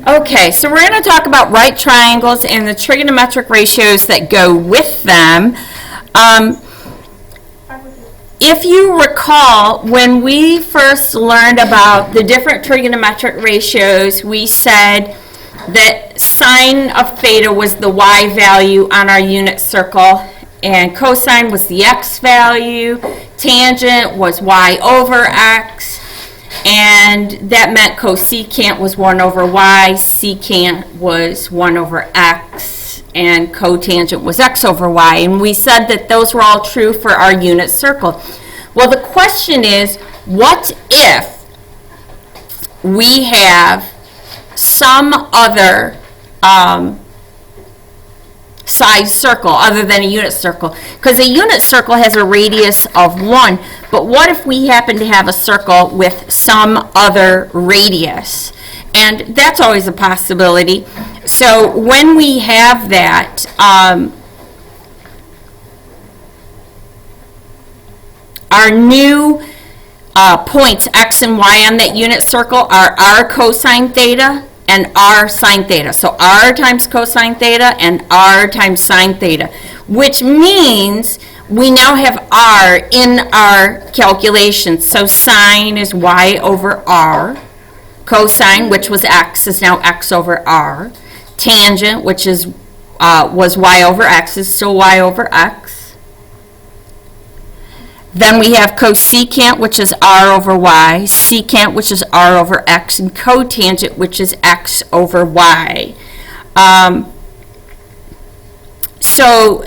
Okay, so we're going to talk about right triangles and the trigonometric ratios that go with them. If you recall, when we first learned about the different trigonometric ratios, we said that sine of theta was the y value on our unit circle, and cosine was the x value, tangent was y over x, and that meant cosecant was 1 over y, secant was 1 over x, and cotangent was x over y. And we said that those were all true for our unit circle. Well, the question is, what if we have some other size circle other than a unit circle? Because a unit circle has a radius of 1, but what if we happen to have a circle with some other radius? And that's always a possibility. So when we have that, our new points x and y on that unit circle are r cosine theta and r sine theta. So r times cosine theta and r times sine theta, which means we now have r in our calculations. So sine is y over r. Cosine, which was x, is now x over r. Tangent, which is was y over x, is still y over x. Then we have cosecant, which is r over y, secant, which is r over x, and cotangent, which is x over y. So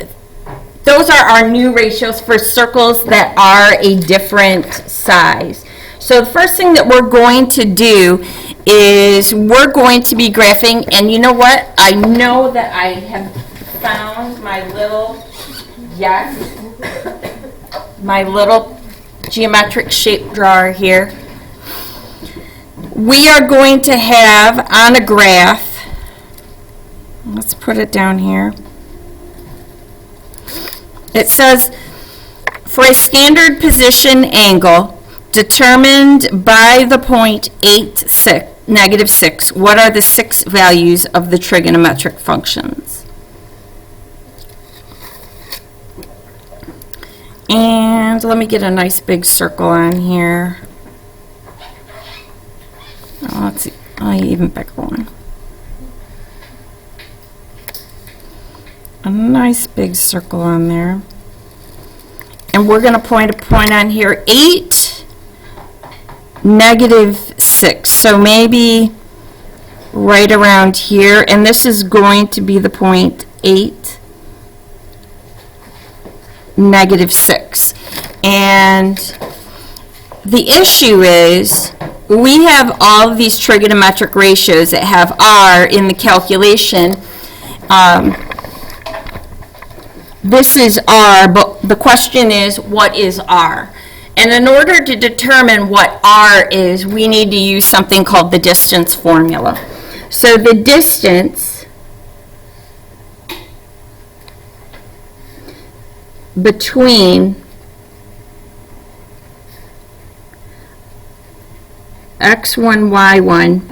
those are our new ratios for circles that are a different size. So the first thing that we're going to do is we're going to be graphing, and you know what? I know that I have found my little, my little geometric shape drawer here. We are going to have on a graph, let's put it down here. It says, for a standard position angle determined by the point -6, what are the 6 values of the trigonometric functions? And let me get a nice big circle on here. Oh, let's see, even bigger one. A nice big circle on there. And we're going to point a point on here, 8, -6. So maybe right around here. And this is going to be the point 8, -6. And the issue is we have all of these trigonometric ratios that have r in the calculation. This is r, but the question is, what is r? And in order to determine what r is, we need to use something called the distance formula. So the distance between x1, y1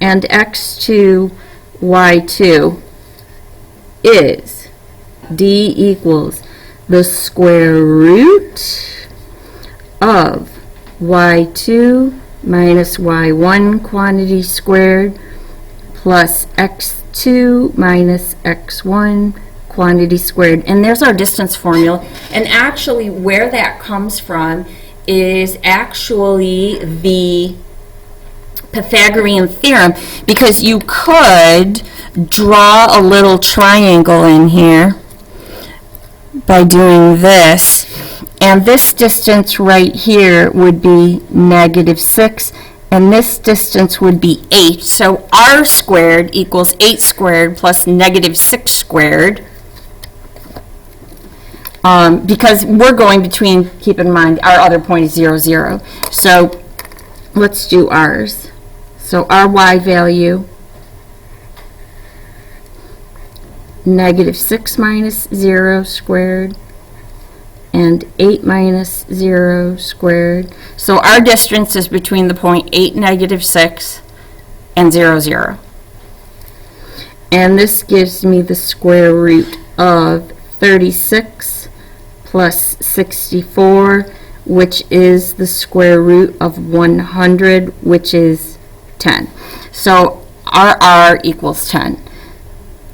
and x2, y2 is d equals the square root of y2 minus y1 quantity squared plus x2 minus x1 quantity squared. And there's our distance formula. And actually where that comes from is actually the Pythagorean theorem, because you could draw a little triangle in here by doing this, and this distance right here would be -6, and this distance would be 8. So r squared equals 8 squared plus -6 squared, because we're going between, keep in mind, our other point is 0, 0. So let's do r's. So our y value, -6 minus 0 squared and 8 minus 0 squared. So our distance is between the point 8, negative 6, and 0, 0. And this gives me the square root of 36 plus 64, which is the square root of 100, which is 10. So our R equals 10.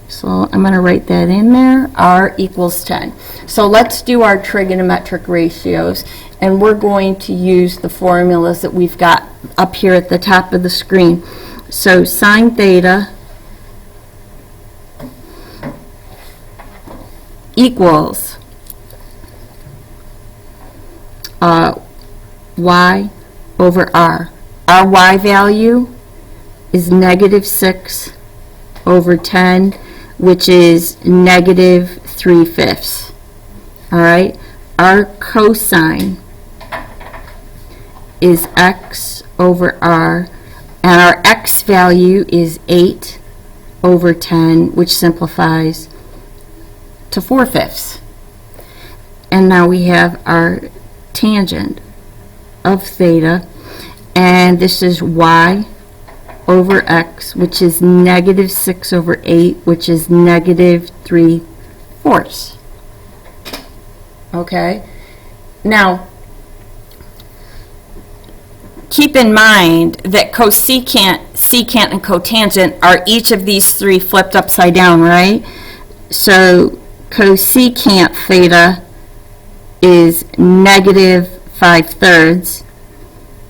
So I'm going to write that in there, R equals 10. So let's do our trigonometric ratios, and we're going to use the formulas that we've got up here at the top of the screen. So sine theta equals y over r. Our y value is negative 6 over 10, which is negative 3/5. All right. Our cosine is x over r, and our x value is 8 over 10, which simplifies to 4/5. And now we have our tangent of theta, and this is y over x, which is negative 6 over 8, which is negative 3/4. Okay? Now, keep in mind that cosecant, secant, and cotangent are each of these three flipped upside down, right? So cosecant theta is negative 5/3.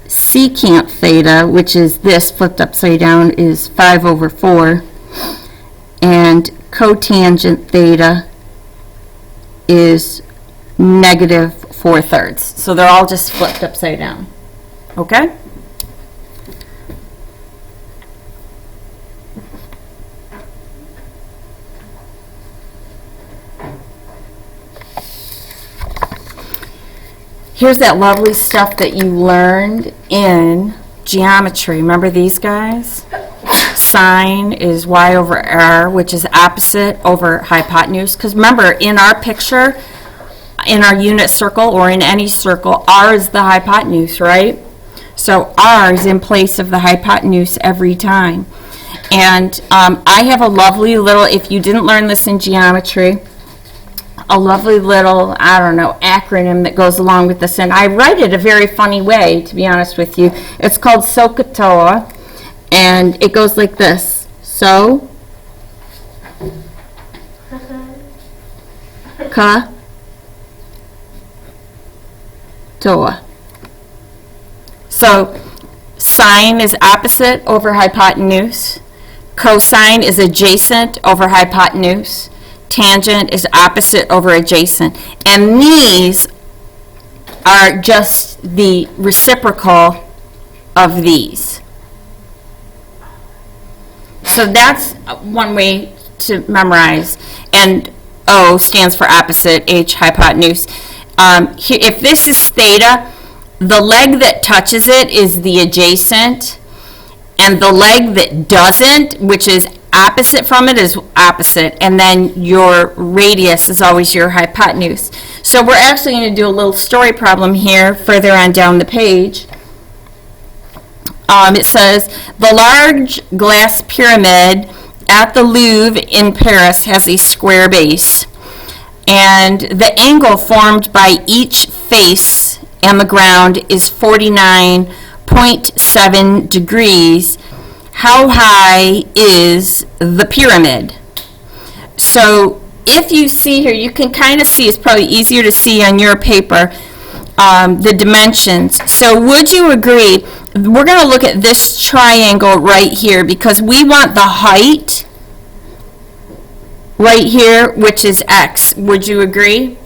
Secant theta, which is this flipped upside down, is 5 over 4. And cotangent theta is negative 4/3. So they're all just flipped upside down. Okay? Here's that lovely stuff that you learned in geometry. Remember these guys? Sine is y over r, which is opposite over hypotenuse. Because remember, in our picture, in our unit circle or in any circle, r is the hypotenuse, right? So r is in place of the hypotenuse every time. And I have a lovely little, if you didn't learn this in geometry, a lovely little, I don't know, acronym that goes along with this, and I write it a very funny way, to be honest with you. It's called SOHCAHTOA, and it goes like this. So, ka, toa. So, sine is opposite over hypotenuse. Cosine is adjacent over hypotenuse. Tangent is opposite over adjacent. And these are just the reciprocal of these. So that's one way to memorize. And O stands for opposite, H hypotenuse. If this is theta, the leg that touches it is the adjacent, and the leg that doesn't, which is opposite from it, is opposite, and then your radius is always your hypotenuse. So we're actually going to do a little story problem here further on down the page. It says, the large glass pyramid at the Louvre in Paris has a square base, and the angle formed by each face and the ground is 49.7 degrees. How high is the pyramid? So if you see here, you can kind of see, it's probably easier to see on your paper, the dimensions. So would you agree, we're going to look at this triangle right here because we want the height right here, which is x. Would you agree?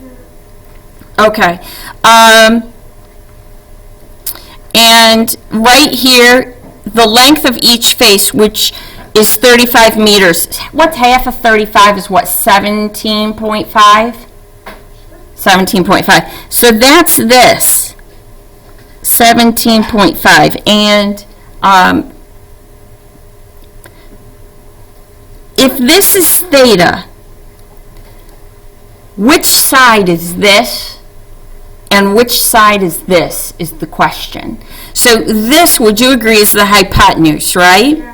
Okay. And right here, the length of each face, which is 35 meters. What's half of 35 is what, 17.5? 17.5. So that's this, 17.5. And if this is theta, which side is this And which side is this, is the question. So this, would you agree, is the hypotenuse, right?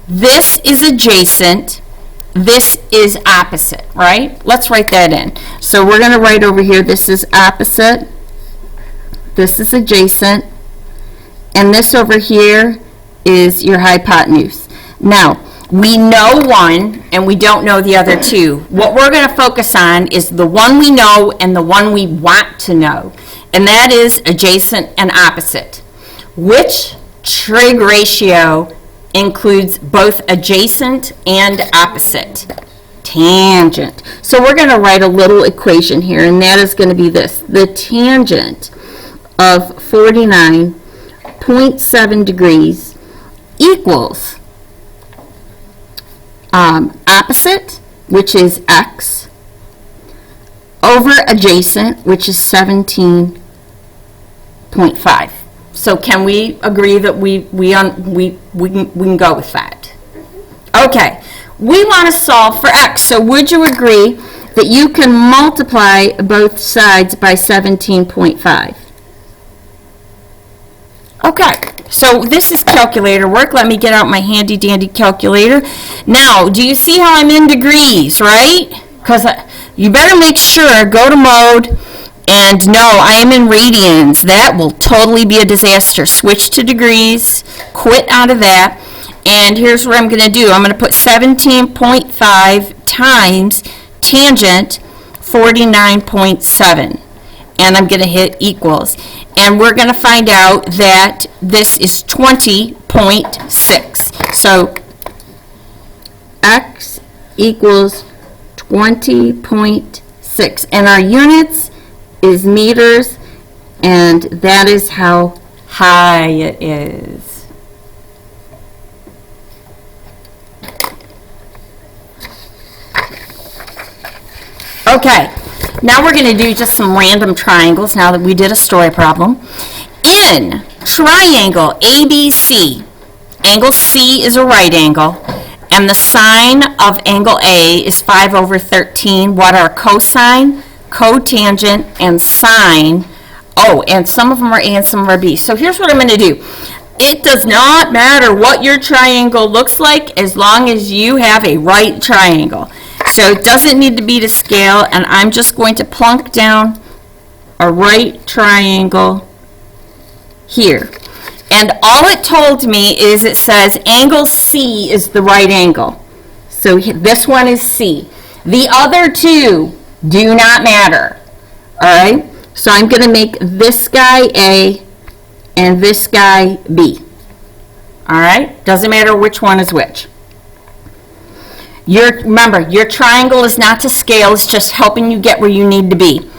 This is adjacent. This is opposite, right? Let's write that in. So we're going to write over here, this is opposite. This is adjacent. And this over here is your hypotenuse. Now, we know one, and we don't know the other two. What we're going to focus on is the one we know and the one we want to know. And that is adjacent and opposite. Which trig ratio includes both adjacent and opposite? Tangent. So we're going to write a little equation here, and that is going to be this. The tangent of 49.7 degrees equals opposite, which is x, over adjacent, which is 17.5. So can we agree that we can go with that? Okay, we want to solve for x. So would you agree that you can multiply both sides by 17.5? Okay, so this is calculator work. Let me get out my handy dandy calculator. Now, do you see how I'm in degrees, right? Because you better make sure, go to mode, and no, I am in radians. That will totally be a disaster. Switch to degrees, quit out of that, and here's what I'm going to do. I'm going to put 17.5 times tangent 49.7. And I'm going to hit equals. And we're going to find out that this is 20.6. So x equals 20.6. And our units is meters, and that is how high it is. Okay. Now we're going to do just some random triangles now that we did a story problem. In triangle ABC, angle C is a right angle, and the sine of angle A is 5 over 13. What are cosine, cotangent, and sine? Oh, and some of them are A and some are B. So here's what I'm going to do. It does not matter what your triangle looks like as long as you have a right triangle. So it doesn't need to be to scale, and I'm just going to plunk down a right triangle here. And all it told me is it says angle C is the right angle. So this one is C. The other two do not matter. All right? So I'm going to make this guy A and this guy B. All right? Doesn't matter which one is which. Remember, your triangle is not to scale, it's just helping you get where you need to be.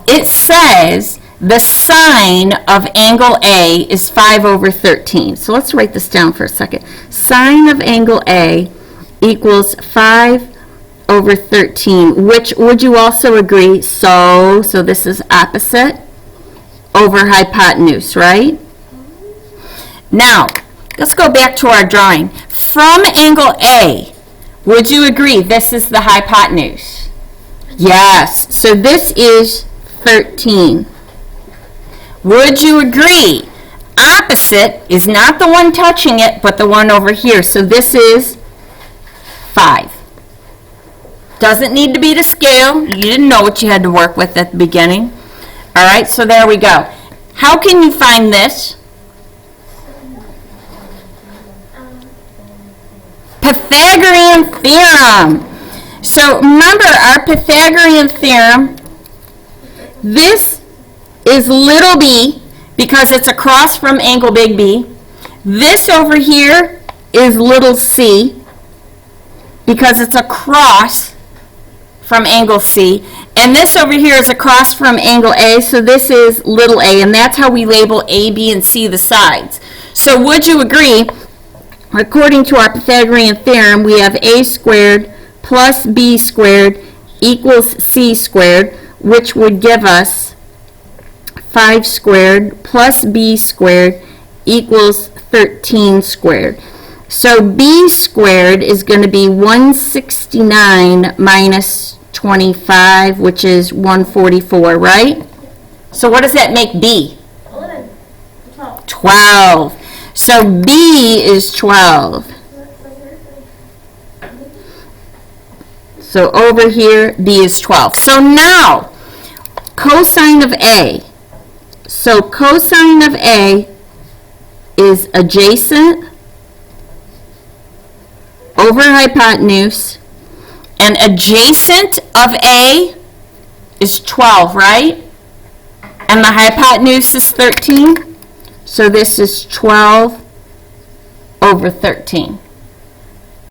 It says the sine of angle A is 5 over 13. So let's write this down for a second. Sine of angle A equals 5 over 13, which would you also agree? So this is opposite over hypotenuse, right? Now, let's go back to our drawing. From angle A, would you agree this is the hypotenuse? Yes. So this is 13. Would you agree opposite is not the one touching it, but the one over here? So this is 5. Doesn't need to be to scale. You didn't know what you had to work with at the beginning. All right, so there we go. How can you find this? Pythagorean theorem. So remember our Pythagorean theorem, this is little b because it's across from angle big B. This over here is little c because it's across from angle C. And this over here is across from angle A, so this is little a, and that's how we label A, B, and C the sides. So would you agree, according to our Pythagorean theorem, we have a squared plus b squared equals c squared, which would give us 5 squared plus b squared equals 13 squared. So b squared is going to be 169 minus 25, which is 144, right? So what does that make B? 11. 12. 12. So B is 12. So over here, B is 12. So now, cosine of A. So cosine of A is adjacent over hypotenuse, and adjacent of A is 12, right? And the hypotenuse is 13. So this is 12 over 13.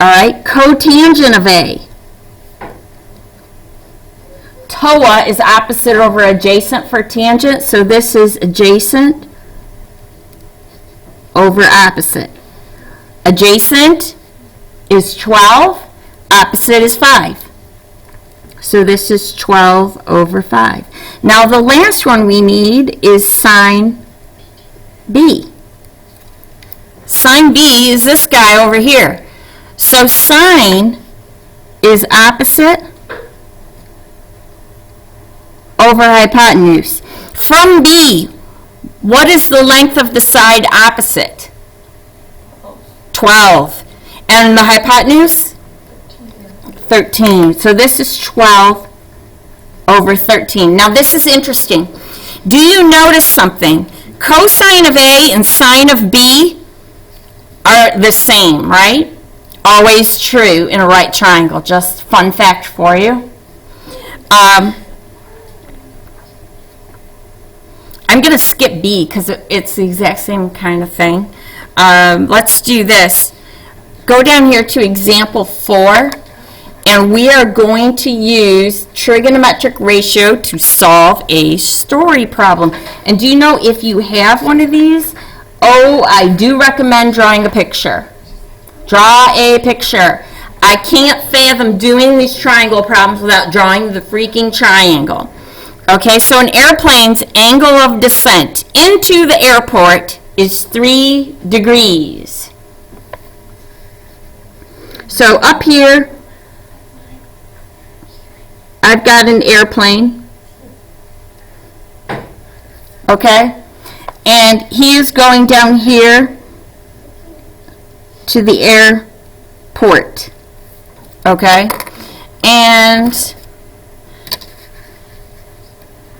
All right, cotangent of A. TOA is opposite over adjacent for tangent, so this is adjacent over opposite. Adjacent is 12, opposite is 5. So this is 12 over 5. Now the last one we need is sine B. Sine B is this guy over here. So sine is opposite over hypotenuse. From B, what is the length of the side opposite? 12. And the hypotenuse? 13. So this is 12 over 13. Now this is interesting. Do you notice something? Cosine of A and sine of B are the same, right? Always true in a right triangle. Just fun fact for you. I'm going to skip B because it's the exact same kind of thing. Let's do this. Go down here to example 4, and we are going to use trigonometric ratio to solve a story problem. And do you know, if you have one of these, I do recommend drawing a picture. Draw a picture. I can't fathom doing these triangle problems without drawing the freaking triangle. Okay, so an airplane's angle of descent into the airport is 3 degrees. So up here, I've got an airplane, okay, and he is going down here to the airport, okay, and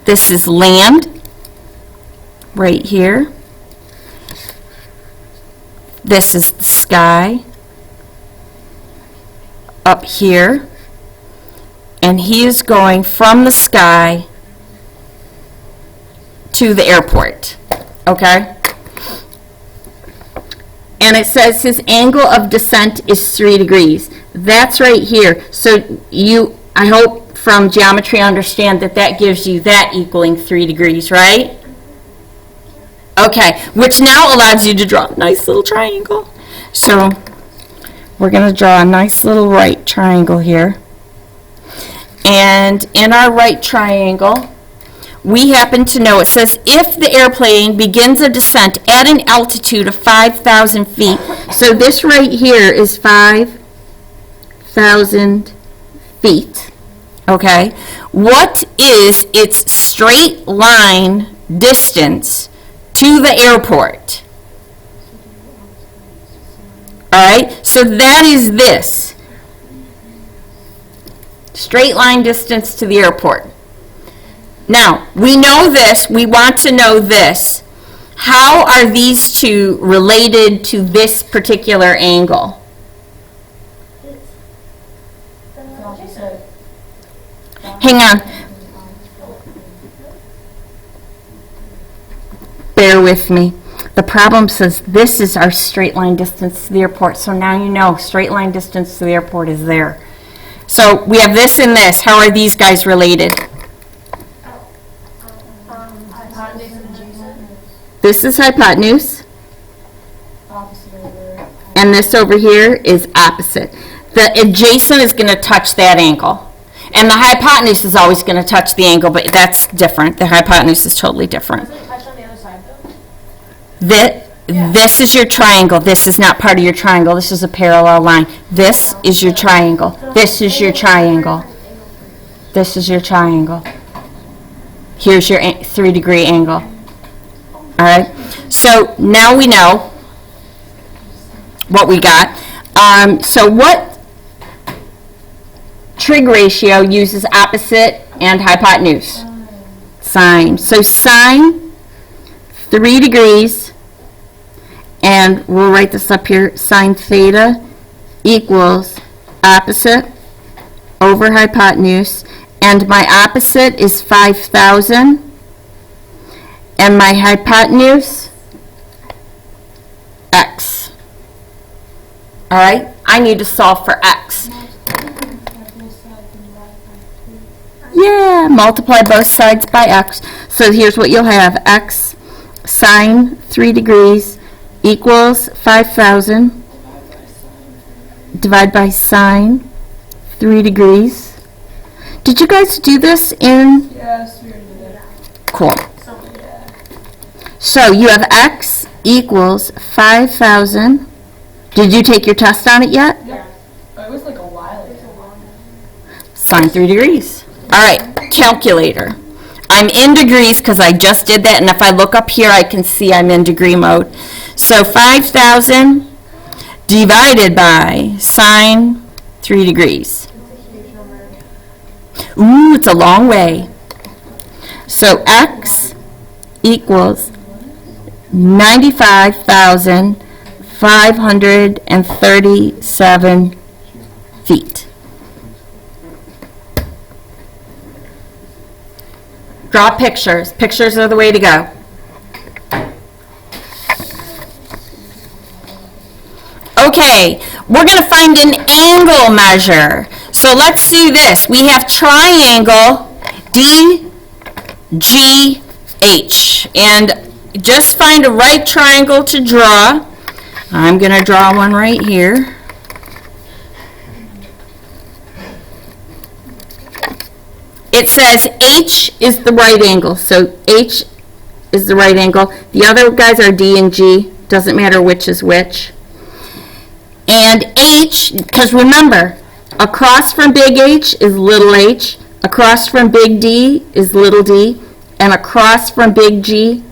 this is land right here. This is the sky up here. And he is going from the sky to the airport. Okay? And it says his angle of descent is 3 degrees. That's right here. So you, I hope from geometry, understand that that gives you that equaling 3 degrees, right? Okay, which now allows you to draw a nice little triangle. So we're going to draw a nice little right triangle here. And in our right triangle, we happen to know, it says if the airplane begins a descent at an altitude of 5,000 feet, so this right here is 5,000 feet, okay? What is its straight line distance to the airport? All right, so that is this. Straight line distance to the airport. Now, we know this, we want to know this. How are these two related to this particular angle? Hang on. Bear with me. The problem says this is our straight line distance to the airport, so now you know straight line distance to the airport is there. So we have this and this. How are these guys related? This is hypotenuse. And this over here is opposite. The adjacent is going to touch that angle. And the hypotenuse is always going to touch the angle, but that's different. The hypotenuse is totally different. Does it touch on the other side, though? This is your triangle. This is not part of your triangle. This is a parallel line. This is your triangle. This is your triangle. This is your triangle. Here's your 3-degree angle. All right, so now we know what we got. So what trig ratio uses opposite and hypotenuse? Sine. So sine 3 degrees, and we'll write this up here, sine theta equals opposite over hypotenuse, and my opposite is 5,000, and my hypotenuse, x. All right, I need to solve for x. Yeah, multiply both sides by x. So here's what you'll have. X sine 3 degrees equals 5,000. Divide by sine 3 degrees. Did you guys do this in? Yes, we already did it. Cool. So you have x equals 5,000. Did you take your test on it yet? Yeah. It was like a while ago. Sine 3 degrees. All right, calculator. I'm in degrees because I just did that, and if I look up here, I can see I'm in degree mode. So 5,000 divided by sine 3 degrees. Ooh, it's a long way. So x equals 95,537 feet. Draw pictures. Pictures are the way to go. Okay, we're going to find an angle measure. So let's do this. We have triangle DGH. And just find a right triangle to draw. I'm going to draw one right here. It says H is the right angle. So H is the right angle. The other guys are D and G. Doesn't matter which is which. And H, because remember, across from big H is little h, across from big D is little d, and across from big G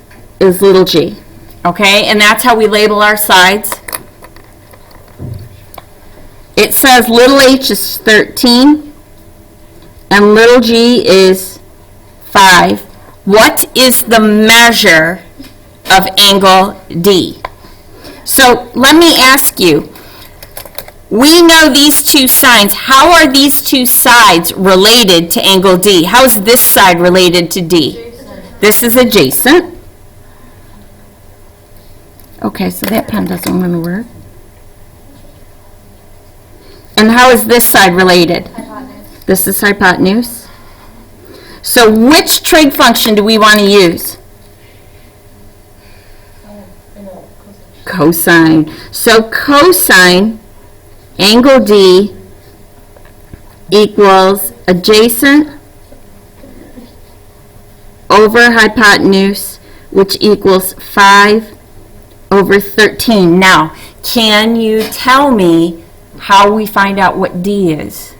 is little g. Okay, and that's how we label our sides. It says little h is 13, and little g is 5. What is the measure of angle D? So let me ask you, we know these two sides. How are these two sides related to angle D? How is this side related to D? Adjacent. This is adjacent. Okay, so that pen doesn't want to work. And how is this side related? Hypotenuse. This is hypotenuse. So which trig function do we want to use? Cosine. So cosine angle D equals adjacent over hypotenuse, which equals 5 over 13. Now, can you tell me how we find out what D is?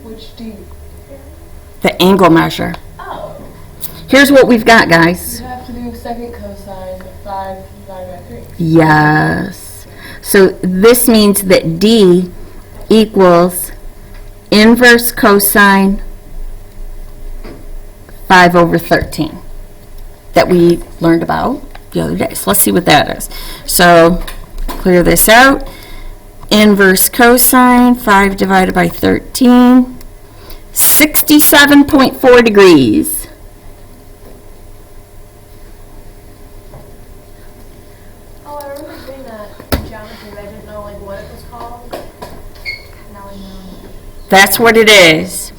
Which D? The angle measure. Oh. Here's what we've got, guys. You have to do second cosine of 5 divided by 3. Yes. So this means that D equals inverse cosine 5 over 13 that we learned about the other day. So let's see what that is. So clear this out. Inverse cosine 5 divided by 13, 67.4 degrees. Oh, I remember doing that in geometry, but I didn't know like what it was called. Now I know. That's what it is.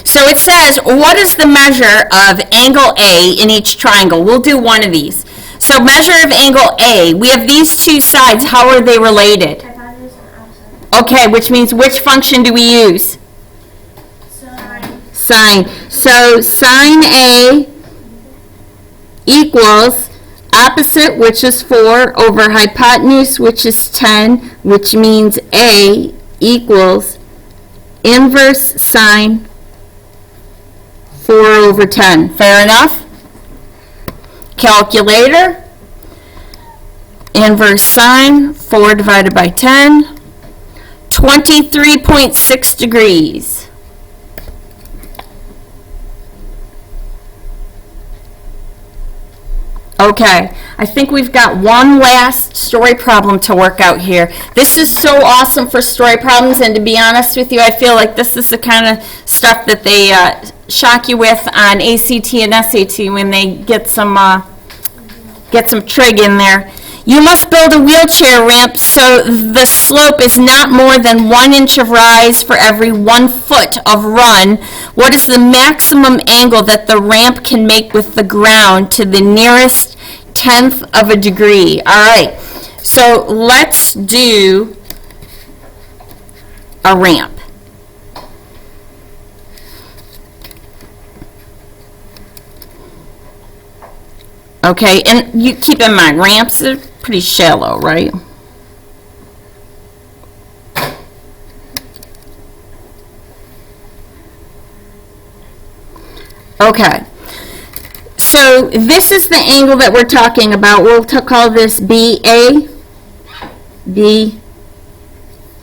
So it says, what is the measure of angle A in each triangle? We'll do one of these. So measure of angle A, we have these two sides. How are they related? Hypotenuse and opposite. Okay, which means which function do we use? Sine. Sine. So sine A equals opposite, which is 4, over hypotenuse, which is 10, which means A equals inverse sine 4 over 10. Fair enough? Calculator. Inverse sine, 4 divided by 10. 23.6 degrees. Okay, I think we've got one last story problem to work out here. This is so awesome for story problems, and to be honest with you, I feel like this is the kind of stuff that they shock you with on ACT and SAT when they get some trig in there. You must build a wheelchair ramp so the slope is not more than 1 inch of rise for every 1 foot of run. What is the maximum angle that the ramp can make with the ground to the nearest 1/10 of a degree? All right, so let's do a ramp. Okay, and you keep in mind, ramps are pretty shallow, right? Okay, so this is the angle that we're talking about. We'll call this BA, B,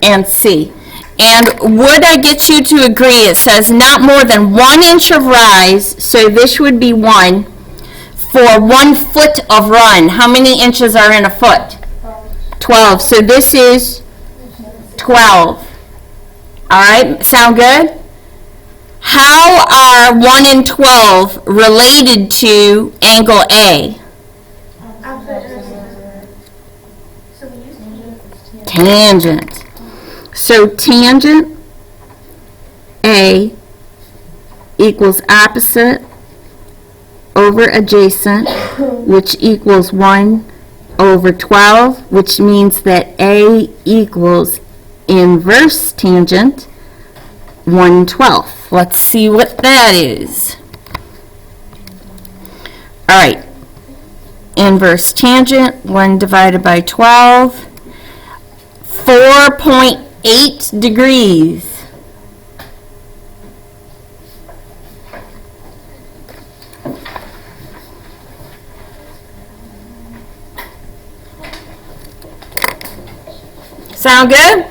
and C. And would I get you to agree, it says not more than 1 inch of rise, so this would be 1, for 1 foot of run. How many inches are in a foot? 12. So this is 12. All right, sound good? How are 1 and 12 related to angle A? Tangent. So tangent A equals opposite over adjacent, which equals 1 over 12, which means that A equals inverse tangent 1/12. Let's see what that is. All right, inverse tangent, 1 divided by 12, 4.8 degrees. Sound good?